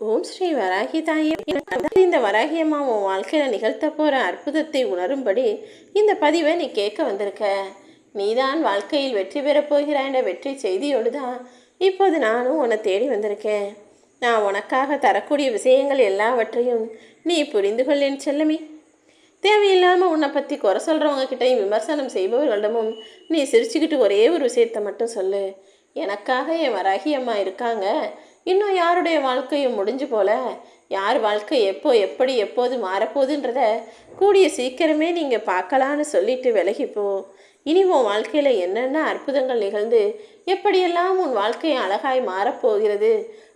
ஓம் ஸ்ரீ வராகி தாயே. இந்த வராகி அம்மா உன் வாழ்க்கையில் நிகழ்த்த போகிற அற்புதத்தை உணரும்படி இந்த பதிவை நீ கேட்க வந்திருக்க. நீதான் வாழ்க்கையில் வெற்றி பெறப் போகிறாய் என்ற வெற்றி செய்தியோடு தான் இப்போது நானும் உன்னை தேடி வந்திருக்கேன். நான் உனக்காக தரக்கூடிய விஷயங்கள் எல்லாவற்றையும் நீ புரிந்து கொள்ளேன் செல்லமே. தேவையில்லாமல் உன்னை பற்றி குறை சொல்கிறவங்க கிட்டையும் விமர்சனம் செய்பவர்களிடமும் நீ சிரிச்சுக்கிட்டு ஒரே ஒரு விஷயத்தை மட்டும் சொல்லு. எனக்காக என் வராகி அம்மா இருக்காங்க. இன்னும் யாருடைய வாழ்க்கையும் முடிஞ்சு போல, யார் வாழ்க்கை எப்போ எப்படி எப்போது மாறப்போகுதுன்றத கூடிய சீக்கிரமே நீங்கள் பார்க்கலான்னு சொல்லிட்டு விலகிப்போ. இனி உன் வாழ்க்கையில் என்னென்ன அற்புதங்கள் நிகழ்ந்து எப்படியெல்லாம் உன் வாழ்க்கை அழகாய் மாறப்போகிறது,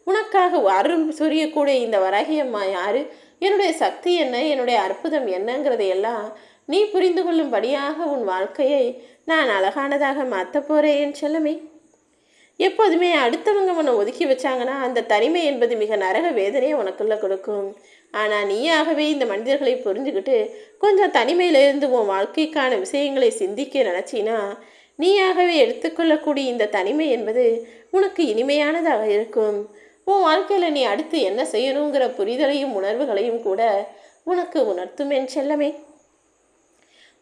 உனக்காக அருள் சொரியக்கூடிய இந்த வராகி அம்மா யார், என்னுடைய சக்தி என்ன, என்னுடைய அற்புதம் என்னங்கிறதையெல்லாம் நீ புரிந்து கொள்ளும்படியாக உன் வாழ்க்கையை நான் அழகானதாக மாற்ற போகிறேன் என் செல்லமே. எப்போதுமே அடுத்தவங்க உன்னை ஒதுக்கி வச்சாங்கன்னா அந்த தனிமை என்பது மிக நரக வேதனையை உனக்குள்ளே கொடுக்கும். ஆனால் நீயாகவே இந்த மனிதர்களை புரிஞ்சுக்கிட்டு கொஞ்சம் தனிமையிலிருந்து உன் வாழ்க்கைக்கான விஷயங்களை சிந்திக்க நினச்சின்னா நீயாகவே எடுத்துக்கொள்ளக்கூடிய இந்த தனிமை என்பது உனக்கு இனிமையானதாக இருக்கும். உன் வாழ்க்கையில் நீ அடுத்து என்ன செய்யணுங்கிற புரிதலையும் உணர்வுகளையும் கூட உனக்கு உணர்த்தும் என் செல்லமே.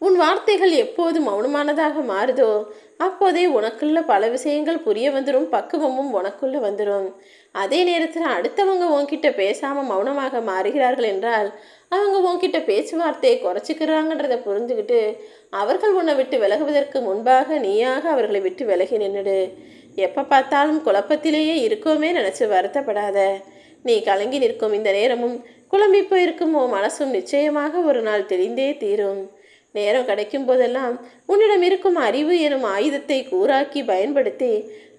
உன் வார்த்தைகள் எப்போது மௌனமானதாக மாறுதோ அப்போதே உனக்குள்ள பல விஷயங்கள் புரிய வந்துடும், பக்குவமும் உனக்குள்ள வந்துடும். அதே நேரத்தில் அடுத்தவங்க உன்கிட்ட பேசாமல் மௌனமாக மாறுகிறார்கள் என்றால் அவங்க உன்கிட்ட பேச்சுவார்த்தையை குறைச்சிக்கிறாங்கன்றதை புரிஞ்சுக்கிட்டு அவர்கள் உன்னை விட்டு விலகுவதற்கு முன்பாக நீயாக அவர்களை விட்டு விலகி நின்றுடு. எப்போ பார்த்தாலும் குழப்பத்திலேயே இருக்கோமே நினச்சி வருத்தப்படாத. நீ கலங்கி நிற்கும் இந்த நேரமும் குழம்பி போயிருக்கும் உன் மனசும் நிச்சயமாக ஒரு நாள் தெரிந்தே தீரும். நேரம் கிடைக்கும் போதெல்லாம் உன்னிடம் இருக்கும் அறிவு எனும் ஆயுதத்தை கூறாக்கி பயன்படுத்தி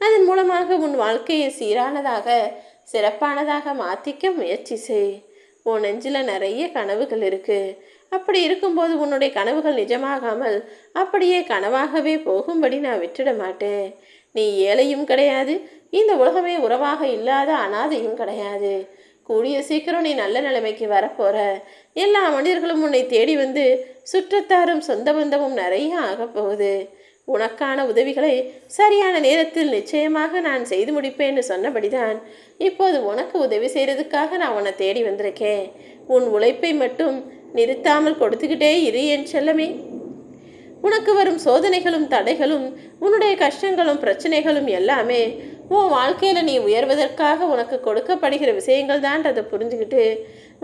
அதன் மூலமாக உன் வாழ்க்கையை சீரானதாக சிறப்பானதாக மாற்றிக்க முயற்சி செய். உன் நெஞ்சில் நிறைய கனவுகள் இருக்குது. அப்படி இருக்கும்போது உன்னுடைய கனவுகள் நிஜமாகாமல் அப்படியே கனவாகவே போகும்படி நான் விட்டுட மாட்டேன். நீ ஏழையும் கிடையாது, இந்த உலகமே உறவாக இல்லாத அனாதையும் கிடையாது. கூடிய சீக்கிரம் நீ நல்ல நிலைமைக்கு வரப்போகிற. எல்லா மனிதர்களும் உன்னை தேடி வந்து சுற்றத்தாரும் சொந்த பந்தமும் நிறைய ஆகப்போகுது. உனக்கான உதவிகளை சரியான நேரத்தில் நிச்சயமாக நான் செய்து முடிப்பேன்னு சொன்னபடிதான் இப்போது உனக்கு உதவி செய்கிறதுக்காக நான் உன்னை தேடி வந்திருக்கேன். உன் உழைப்பை மட்டும் நிறுத்தாமல் கொடுத்துக்கிட்டே இரு என் செல்லமே. உனக்கு வரும் சோதனைகளும் தடைகளும் உன்னுடைய கஷ்டங்களும் பிரச்சனைகளும் எல்லாமே உன் வாழ்க்கையில் நீ உயர்வதற்காக உனக்கு கொடுக்கப்படுகிற விஷயங்கள் தான் அதை புரிஞ்சுக்கிட்டு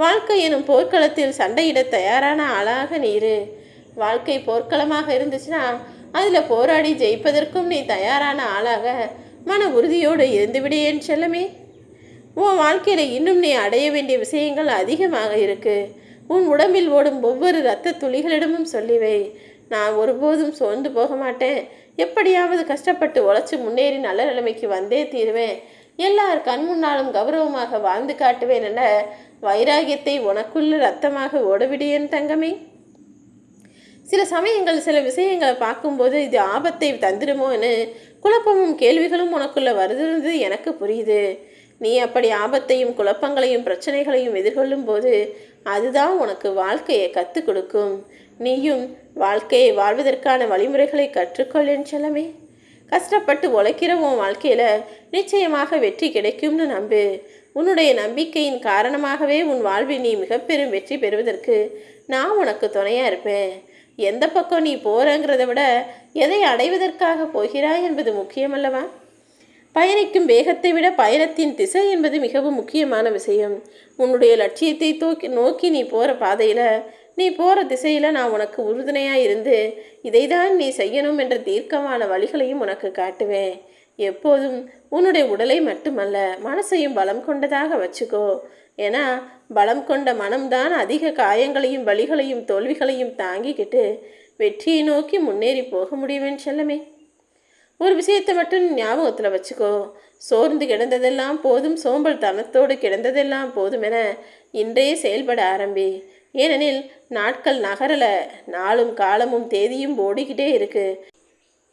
வாழ்க்கை எனும் போர்க்களத்தில் சண்டையிட தயாரான ஆளாக நீரு. வாழ்க்கை போர்க்களமாக இருந்துச்சுன்னா அதில் போராடி ஜெயிப்பதற்கும் நீ தயாரான ஆளாக மன உறுதியோடு இருந்துவிடேன் செல்லமே. உன் வாழ்க்கையில் இன்னும் நீ அடைய வேண்டிய விஷயங்கள் அதிகமாக இருக்கு. உன் உடம்பில் ஓடும் ஒவ்வொரு இரத்த துளிகளிடமும் சொல்லிவை, நான் ஒருபோதும் சோர்ந்து போக மாட்டேன். எப்படியாவது கஷ்டப்பட்டு உழைச்சி முன்னேறி நல்ல நிலைமைக்கு வந்தே தீருவேன். எல்லார் கண் முன்னாலும் கௌரவமாக வாழ்ந்து காட்டுவேன் என வைராகியத்தை உனக்குள்ள ரத்தமாக ஓடவிடியேன் தங்கமே. சில சமயங்கள் சில விஷயங்களை பார்க்கும்போது இது ஆபத்தை தந்துடுமோன்னு குழப்பமும் கேள்விகளும் உனக்குள்ள வருதுறது எனக்கு புரியுது. நீ அப்படி ஆபத்தையும் குழப்பங்களையும் பிரச்சனைகளையும் எதிர்கொள்ளும் போது அதுதான் உனக்கு வாழ்க்கையை கற்றுக் கொடுக்கும். நீயும் வாழ்க்கையை வாழ்வதற்கான வழிமுறைகளை கற்றுக்கொள்ளேன் செல்லமே. கஷ்டப்பட்டு உழைக்கிற உன் வாழ்க்கையில் நிச்சயமாக வெற்றி கிடைக்கும்னு நம்பு. உன்னுடைய நம்பிக்கையின் காரணமாகவே உன் வாழ்வில் நீ மிக பெரும் வெற்றி பெறுவதற்கு நான் உனக்கு துணையாக இருப்பேன். எந்த பக்கம் நீ போகிறங்கிறத விட எதை அடைவதற்காக போகிறாய் என்பது முக்கியமல்லவா? பயணிக்கும் வேகத்தை விட பயணத்தின் திசை என்பது மிகவும் முக்கியமான விஷயம். உன்னுடைய லட்சியத்தை நோக்கி நீ போகிற பாதையில் நீ போகிற திசையில் நான் உனக்கு உறுதுணையாக இருந்து இதை தான் நீ செய்யணும் என்ற தீர்க்கமான வழிகளையும் உனக்கு காட்டுவேன். எப்போதும் உன்னுடைய உடலை மட்டுமல்ல மனசையும் பலம் கொண்டதாக வச்சுக்கோ. ஏன்னா பலம் கொண்ட மனம்தான் அதிக காயங்களையும் வலிகளையும் தோல்விகளையும் தாங்கிக்கிட்டு வெற்றியை நோக்கி முன்னேறி போக முடியுவேன் செல்லமே. ஒரு விஷயத்தை மட்டும் ஞாபகத்தில் வச்சுக்கோ, சோர்ந்து கிடந்ததெல்லாம் போதும், சோம்பல் தனத்தோடு கிடந்ததெல்லாம் போதும் என இன்றே செயல்பட ஆரம்பி. ஏனெனில் நாட்கள் நகரலை, நாளும் காலமும் தேதியும் ஓடிக்கிட்டே இருக்கு.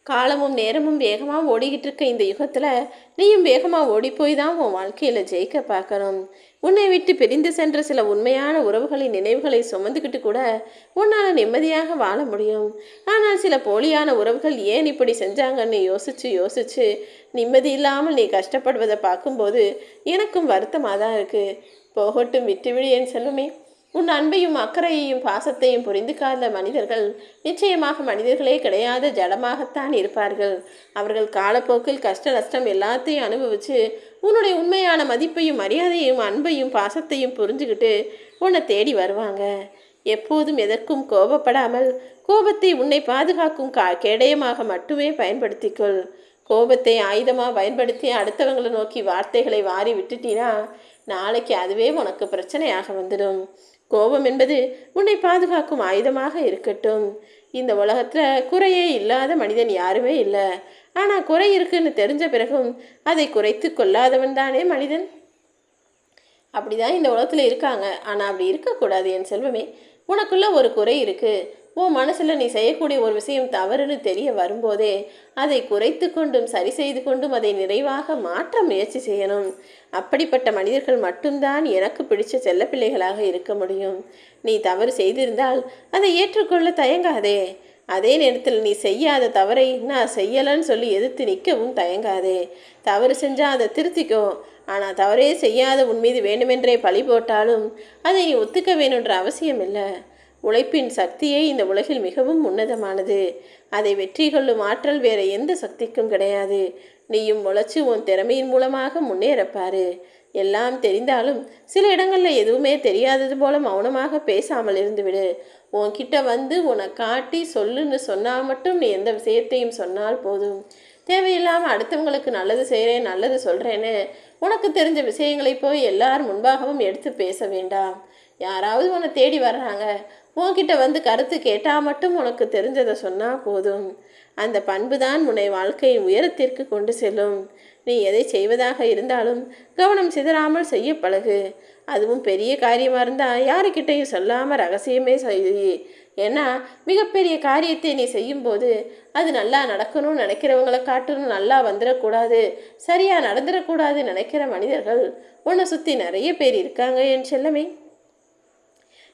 காலமும் நேரமும் வேகமாக ஓடிக்கிட்டு இருக்க இந்த யுகத்தில் நீயும் வேகமாக ஓடிப்போய் தான் உன் வாழ்க்கையில் ஜெயிக்க பார்க்கணும். உன்னை விட்டு பிரிந்து சென்ற சில உண்மையான உறவுகளின் நினைவுகளை சுமந்துக்கிட்டு கூட உன்னால் நிம்மதியாக வாழ முடியும். ஆனால் சில போலியான உறவுகள் ஏன் இப்படி செஞ்சாங்கன்னு யோசித்து நிம்மதி இல்லாமல் நீ கஷ்டப்படுவதை பார்க்கும்போது எனக்கும் வருத்தமாக தான் இருக்குது. போகட்டும், விட்டுவிடு என் செல்வமே. உன் அன்பையும் அக்கறையையும் பாசத்தையும் புரிந்துக்காத மனிதர்கள் நிச்சயமாக மனிதர்களே கிடையாத ஜடமாகத்தான் இருப்பார்கள். அவர்கள் காலப்போக்கில் கஷ்ட நஷ்டம் எல்லாத்தையும் அனுபவித்து உன்னுடைய உண்மையான மதிப்பையும் மரியாதையும் அன்பையும் பாசத்தையும் புரிஞ்சுக்கிட்டு உன்னை தேடி வருவாங்க. எப்போதும் எதற்கும் கோபப்படாமல் கோபத்தை உன்னை பாதுகாக்கும் கேடயமாக மட்டுமே பயன்படுத்திக்கொள். கோபத்தை ஆயுதமாக பயன்படுத்தி அடுத்தவங்களை நோக்கி வார்த்தைகளை வாரி விட்டுட்டினா நாளைக்கு அதுவே உனக்கு பிரச்சனையாக வந்துடும். கோபம் என்பது உன்னை பாதுகாக்கும் ஆயுதமாக இருக்கட்டும். இந்த உலகத்தில் குறையே இல்லாத மனிதன் யாருமே இல்லை. ஆனால் குறை இருக்குன்னு தெரிஞ்ச பிறகும் அதை குறைத்து கொள்ளாதவன் தானே மனிதன். அப்படிதான் இந்த உலகத்தில் இருக்காங்க. ஆனால் அப்படி இருக்கக்கூடாது என் செல்வமே. உனக்குள்ள ஒரு குறை இருக்குது. உன் மனசில் நீ செய்யக்கூடிய ஒரு விஷயம் தவறுன்னு தெரிய வரும்போதே அதை குறைத்து கொண்டும் சரி செய்து கொண்டும் அதை நிறைவாக மாற்ற முயற்சி செய்யணும். அப்படிப்பட்ட மனிதர்கள் மட்டும்தான் எனக்கு பிடிச்ச செல்லப்பிள்ளைகளாக இருக்க முடியும். நீ தவறு செய்திருந்தால் அதை ஏற்றுக்கொள்ள தயங்காதே. அதே நேரத்தில் நீ செய்யாத தவறை நான் செய்யலைன்னு சொல்லி எதிர்த்து நிற்கவும் தயங்காதே. தவறு செஞ்சால் அதை திருத்திக்கோ. ஆனால் தவறே செய்யாத உன் மீது வேண்டுமென்றே பழி போட்டாலும் அதை நீ ஒத்துக்க வேணுன்ற அவசியம் இல்லை. உழைப்பின் சக்தியே இந்த உலகில் மிகவும் உன்னதமானது. அதை வெற்றி கொள்ளும் ஆற்றல் வேற எந்த சக்திக்கும் கிடையாது. நீயும் உழைச்சி உன் திறமையின் மூலமாக முன்னேறப்பாரு. எல்லாம் தெரிந்தாலும் சில இடங்களில் எதுவுமே தெரியாதது போல மௌனமாக பேசாமல் இருந்துவிடு. உன்கிட்ட வந்து உன்னை காட்டி சொல்லுன்னு சொன்னால் மட்டும் நீ எந்த விஷயத்தையும் சொன்னால் போதும். தேவையில்லாமல் அடுத்தவங்களுக்கு நல்லது செய்கிறேன் நல்லது சொல்கிறேன்னு உனக்கு தெரிஞ்ச விஷயங்களை போய் எல்லார் முன்பாகவும் எடுத்து பேச வேண்டாம். யாராவது உன்னை தேடி வர்றாங்க, உன்கிட்ட வந்து கருத்து கேட்டால் மட்டும் உனக்கு தெரிஞ்சதை சொன்னால் போதும். அந்த பண்பு தான் உன்னை வாழ்க்கையின் உயரத்திற்கு கொண்டு செல்லும். நீ எதை செய்வதாக இருந்தாலும் கவனம் சிதறாமல் செய்ய பழகு. அதுவும் பெரிய காரியமாக இருந்தால் யாருக்கிட்டையும் சொல்லாமல் ரகசியமே செய். ஏன்னா மிகப்பெரிய காரியத்தை நீ செய்யும்போது அது நல்லா நடக்கணும்னு நினைக்கிறவங்களை காட்டணும், நல்லா வந்துடக்கூடாது, சரியாக நடந்துடக்கூடாது நினைக்கிற மனிதர்கள் உன்னை சுற்றி நிறைய பேர் இருக்காங்க என் செல்லமே.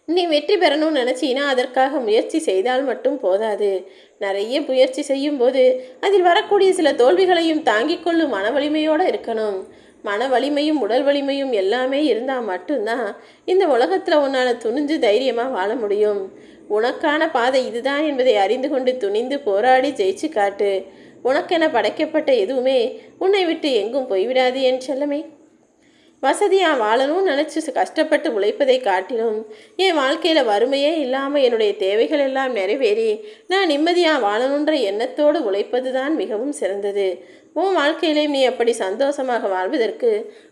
நீ வெற்றி பெறணும்னு நினச்சின்னா அதற்காக முயற்சி செய்தால் மட்டும் போதாது. நிறைய முயற்சி செய்யும்போது அதில் வரக்கூடிய சில தோல்விகளையும் தாங்கிக் கொள்ளும் மன வலிமையோடு இருக்கணும். மன வலிமையும் உடல் வலிமையும் எல்லாமே இருந்தால் மட்டும்தான் இந்த உலகத்தில் உன்னால் துணிஞ்சு தைரியமாக வாழ முடியும். உனக்கான பாதை இதுதான் என்பதை அறிந்து கொண்டு துணிந்து போராடி ஜெயிச்சு காட்டு. உனக்கென படைக்கப்பட்ட எதுவுமே உன்னை விட்டு எங்கும் போய்விடாது என் செல்லமே. வசதியாக வாழணும்னு நினச்சி கஷ்டப்பட்டு உழைப்பதை காட்டிலும் என் வாழ்க்கையில் வறுமையே இல்லாமல் என்னுடைய தேவைகள் எல்லாம் நிறைவேறி நான் நிம்மதியாக வாழணுன்ற எண்ணத்தோடு உழைப்பது தான் மிகவும் சிறந்தது. உன் வாழ்க்கையிலேயும் நீ அப்படி சந்தோஷமாக வாழ்வதற்கு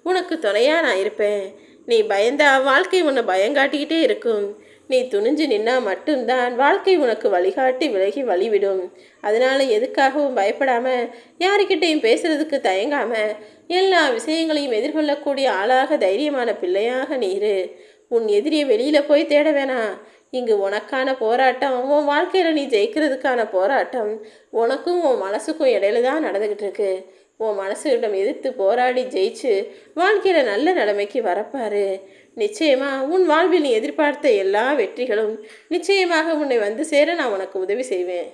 உனக்கு துணையாக நான் இருப்பேன். நீ பயந்தா வாழ்க்கை உன்னை பயங்காட்டிக்கிட்டே இருக்கும். நீ துணிஞ்சு நின்னா மட்டும்தான் வாழ்க்கை உனக்கு வழிகாட்டி விலகி வழிவிடும். அதனால் எதுக்காகவும் பயப்படாமல் யாருக்கிட்டையும் பேசுகிறதுக்கு தயங்காமல் எல்லா விஷயங்களையும் எதிர்கொள்ளக்கூடிய ஆளாக தைரியமான பிள்ளையாக நீரு. உன் எதிரியை வெளியில் போய் தேட வேணாம். இங்கு உனக்கான போராட்டம், உன் வாழ்க்கையில் நீ ஜெயிக்கிறதுக்கான போராட்டம் உனக்கும் உன் மனசுக்கும் இடையில தான் நடந்துக்கிட்டு இருக்கு. உன் மனசுகிட்டம் எதிர்த்து போராடி ஜெயிச்சு வாழ்க்கையில் நல்ல நிலைமைக்கு வரப்பாரு. நிச்சயமாக உன் வாழ்வில் நீ எதிர்பார்த்த எல்லா வெற்றிகளும் நிச்சயமாக உன்னை வந்து சேர நான் உனக்கு உதவி செய்வேன்.